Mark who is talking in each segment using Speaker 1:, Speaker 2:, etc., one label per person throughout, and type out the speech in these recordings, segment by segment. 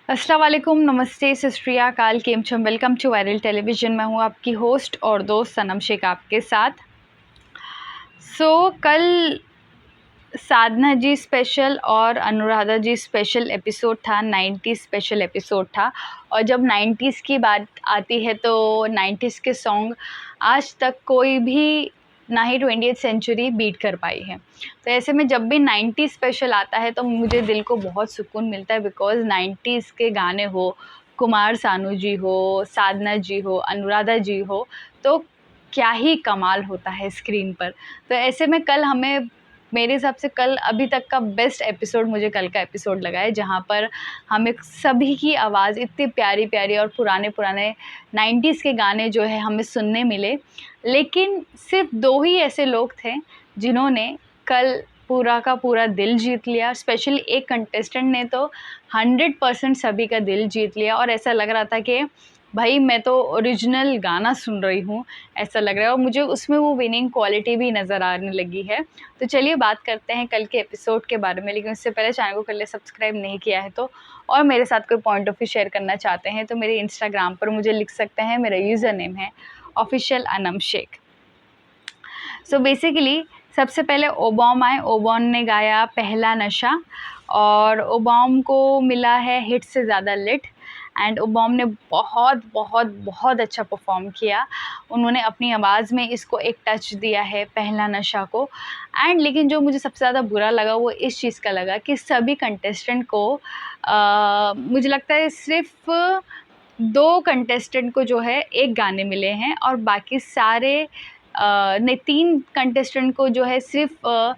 Speaker 1: अस्सलाम वालेकुम, नमस्ते, सत श्री अकाल, केम छो, वेलकम टू वायरल टेलीविज़न। मैं हूँ आपकी होस्ट और दोस्त सनम शेख आपके साथ। कल साधना जी स्पेशल और अनुराधा जी स्पेशल एपिसोड था, 90s स्पेशल एपिसोड था। और जब 90s की बात आती है तो 90s के सॉन्ग आज तक कोई भी ना ही 20th सेंचुरी बीट कर पाई है। तो ऐसे में जब भी 90s स्पेशल आता है तो मुझे दिल को बहुत सुकून मिलता है, बिकॉज़ 90s के गाने हो, कुमार सानू जी हो, साधना जी हो, अनुराधा जी हो, तो क्या ही कमाल होता है स्क्रीन पर। तो ऐसे में कल हमें, मेरे हिसाब से कल अभी तक का बेस्ट एपिसोड मुझे कल का एपिसोड लगा है, जहाँ पर हमें सभी की आवाज़ इतनी प्यारी-प्यारी और पुराने-पुराने 90s के गाने जो है हमें सुनने मिले। लेकिन सिर्फ़ 2 ही ऐसे लोग थे जिन्होंने कल पूरा का पूरा दिल जीत लिया। स्पेशली एक कंटेस्टेंट ने तो 100% सभी का दिल जीत लिया और ऐसा लग रहा था कि भाई मैं तो ओरिजिनल गाना सुन रही हूँ, ऐसा लग रहा है। और मुझे उसमें वो विनिंग क्वालिटी भी नज़र आने लगी है। तो चलिए बात करते हैं कल के एपिसोड के बारे में, लेकिन उससे पहले चैनल को कर ले सब्सक्राइब नहीं किया है तो, और मेरे साथ कोई पॉइंट ऑफ व्यू शेयर करना चाहते हैं तो मेरे इंस्टाग्राम पर मुझे लिख सकते हैं। मेरा यूज़र नेम है ऑफिशियल अनम शेख। बेसिकली सबसे पहले ओबॉम आए। ओबॉम ने गाया पहला नशा और ओबॉम को मिला है हिट से ज़्यादा लिट। एंड ओबॉम ने बहुत बहुत बहुत अच्छा परफॉर्म किया। उन्होंने अपनी आवाज़ में इसको एक टच दिया है पहला नशा को। एंड लेकिन जो मुझे सबसे ज़्यादा बुरा लगा वो इस चीज़ का लगा कि सभी कंटेस्टेंट को मुझे लगता है सिर्फ 2 कंटेस्टेंट को जो है 1 गाने मिले हैं और बाकी सारे नहीं, 3 कंटेस्टेंट को जो है सिर्फ़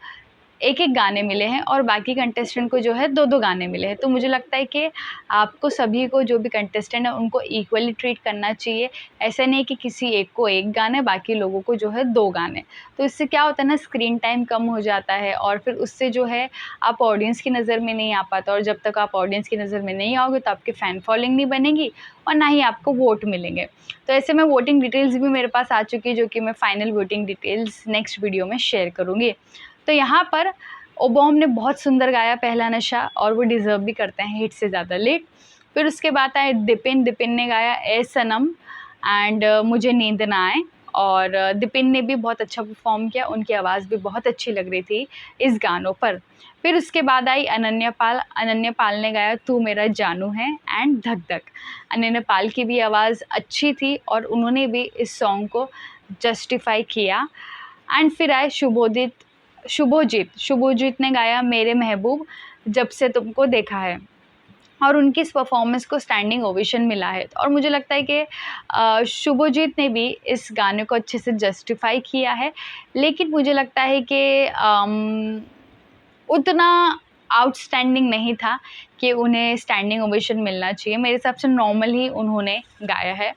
Speaker 1: 1-1 गाने मिले हैं और बाकी कंटेस्टेंट को जो है 2-2 गाने मिले हैं। तो मुझे लगता है कि आपको सभी को, जो भी कंटेस्टेंट है उनको इक्वली ट्रीट करना चाहिए। ऐसा नहीं कि किसी एक को 1 गाने, बाकी लोगों को जो है 2 गाने। तो इससे क्या होता है ना, स्क्रीन टाइम कम हो जाता है और फिर उससे जो है आप ऑडियंस की नज़र में नहीं आ पाता, और जब तक आप ऑडियंस की नज़र में नहीं आओगे तो आपकी फ़ैन फॉलोइंग नहीं बनेगी और ना ही आपको वोट मिलेंगे। तो ऐसे में वोटिंग डिटेल्स भी मेरे पास आ चुकी है, जो कि मैं final voting details next video में शेयर करूँगी। तो यहाँ पर ओबॉम ने बहुत सुंदर गाया पहला नशा और वो डिज़र्व भी करते हैं हिट से ज़्यादा लेट। फिर उसके बाद आए दिपिन। दिपिन ने गाया ए सनम एंड मुझे नींद ना आए। और दिपिन ने भी बहुत अच्छा परफॉर्म किया, उनकी आवाज़ भी बहुत अच्छी लग रही थी इस गानों पर। फिर उसके बाद आई अनन्या पाल। अनन्या पाल ने गाया तू मेरा जानू है एंड धक धक। अनन्या पाल की भी आवाज़ अच्छी थी और उन्होंने भी इस सॉन्ग को जस्टिफाई किया। एंड फिर आए शुभोजीत। शुभोजीत ने गाया मेरे महबूब जब से तुमको देखा है और उनकी इस परफॉर्मेंस को स्टैंडिंग ओवेशन मिला है। और मुझे लगता है कि शुभोजीत ने भी इस गाने को अच्छे से जस्टिफाई किया है। लेकिन मुझे लगता है कि उतना आउटस्टैंडिंग नहीं था कि उन्हें स्टैंडिंग ओवेशन मिलना चाहिए। मेरे हिसाब से नॉर्मल ही उन्होंने गाया है।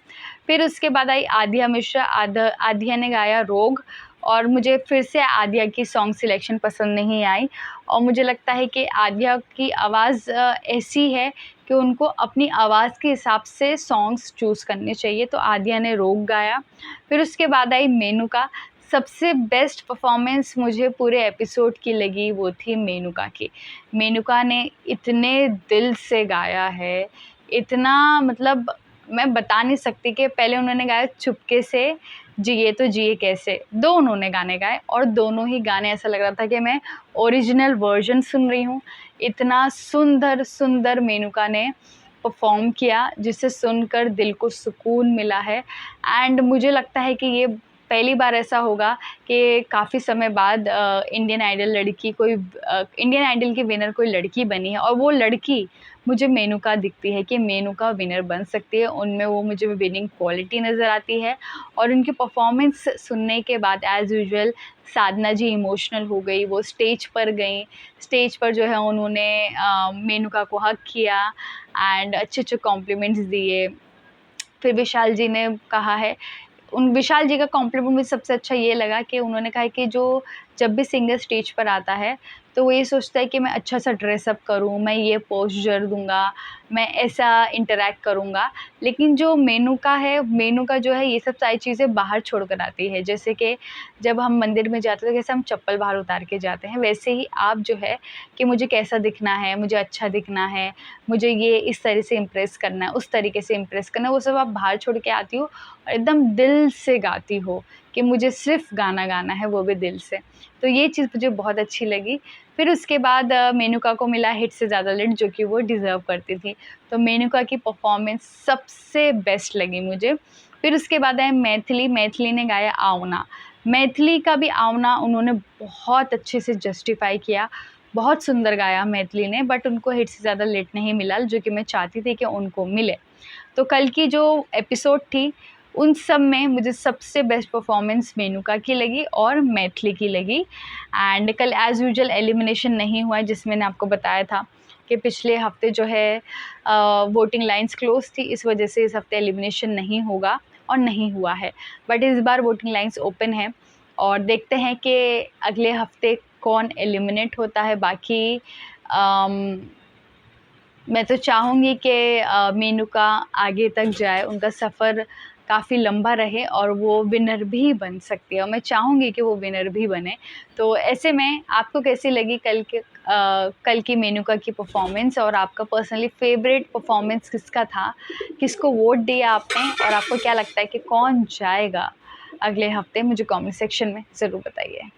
Speaker 1: फिर उसके बाद आई आद्या मिश्रा। आद्या ने गाया रोग और मुझे फिर से आद्या की सॉन्ग सिलेक्शन पसंद नहीं आई। और मुझे लगता है कि आद्या की आवाज़ ऐसी है कि उनको अपनी आवाज़ के हिसाब से सॉन्ग्स चूज़ करने चाहिए। तो आद्या ने रोग गाया। फिर उसके बाद आई मेनका। सबसे बेस्ट परफॉर्मेंस मुझे पूरे एपिसोड की लगी वो थी मेनका की। मेनका ने इतने दिल से गाया है, इतना, मतलब मैं बता नहीं सकती। कि पहले उन्होंने गाया चुपके से जिए तो जिए कैसे, 2 उन्होंने गाने गाए और दोनों ही गाने ऐसा लग रहा था कि मैं ओरिजिनल वर्जन सुन रही हूँ। इतना सुंदर सुंदर मेनका ने परफॉर्म किया जिसे सुनकर दिल को सुकून मिला है। एंड मुझे लगता है कि ये पहली बार ऐसा होगा कि काफ़ी समय बाद इंडियन आइडल लड़की कोई इंडियन आइडल की विनर कोई लड़की बनी है और वो लड़की मुझे मेनका दिखती है कि मेनका विनर बन सकती है। उनमें वो मुझे विनिंग क्वालिटी नज़र आती है और उनकी परफॉर्मेंस सुनने के बाद एज़ यूजुअल साधना जी इमोशनल हो गई, वो स्टेज पर गई। स्टेज पर जो है उन्होंने मेनका को हग किया एंड अच्छे-अच्छे कॉम्प्लीमेंट्स दिए। फिर विशाल जी ने कहा है, उन विशाल जी का कॉम्प्लीमेंट मुझे सबसे अच्छा ये लगा कि उन्होंने कहा कि जो जब भी सिंगर स्टेज पर आता है तो वो ये सोचता है कि मैं अच्छा-सा ड्रेसअप करूँ, मैं ये पोस्चर दूँगा, मैं ऐसा इंटरैक्ट करूँगा। लेकिन जो मेनूका है, मेनूका जो है ये सब सारी चीज़ें बाहर छोड़ कर आती है। जैसे कि जब हम मंदिर में जाते हैं तो कैसे हम चप्पल बाहर उतार के जाते हैं, वैसे ही आप जो है कि मुझे कैसा दिखना है, मुझे अच्छा दिखना है, मुझे ये इस तरह से इम्प्रेस करना है, उस तरीके से इम्प्रेस करना है, वो सब आप बाहर छोड़ के आती हो और एकदम दिल से गाती हो कि मुझे सिर्फ़ गाना गाना है, वो भी दिल से। तो ये चीज़ मुझे बहुत अच्छी लगी। फिर उसके बाद मेनूका को मिला हिट से ज़्यादा लिट, जो कि वो डिज़र्व करती थी। तो मेनूका की परफ़ॉर्मेंस सबसे बेस्ट लगी मुझे। फिर उसके बाद आए मैथिली, मैथिली ने गाया आओना। मैथिली का भी आओना उन्होंने बहुत अच्छे से जस्टिफ़ाई किया, बहुत सुंदर गाया मैथिली ने, बट उनको हिट से ज़्यादा लिट नहीं मिला, जो कि मैं चाहती थी कि उनको मिले। तो कल की जो एपिसोड थी, उन सब में मुझे सबसे बेस्ट परफ़ॉर्मेंस मेनूका की लगी और मैथिली की लगी। एंड कल एज़ यूजुअल एलिमिनेशन नहीं हुआ है, जिसमें मैंने आपको बताया था कि पिछले हफ़्ते जो है वोटिंग लाइन्स क्लोज़ थी, इस वजह से इस हफ़्ते एलिमिनेशन नहीं होगा और नहीं हुआ है। बट इस बार वोटिंग लाइन्स ओपन है और देखते हैं कि अगले हफ़्ते कौन एलिमिनेट होता है। बाकी मैं तो चाहूँगी कि मेनूका आगे तक जाए, उनका सफ़र काफ़ी लंबा रहे और वो विनर भी बन सकती है और मैं चाहूँगी कि वो विनर भी बने। तो ऐसे में आपको कैसी लगी कल की मेनूका की परफ़ॉर्मेंस, और आपका पर्सनली फ़ेवरेट परफ़ॉर्मेंस किसका था? किसको वोट दिया आपने और आपको क्या लगता है कि कौन जाएगा अगले हफ़्ते? मुझे कमेंट सेक्शन में ज़रूर बताइए।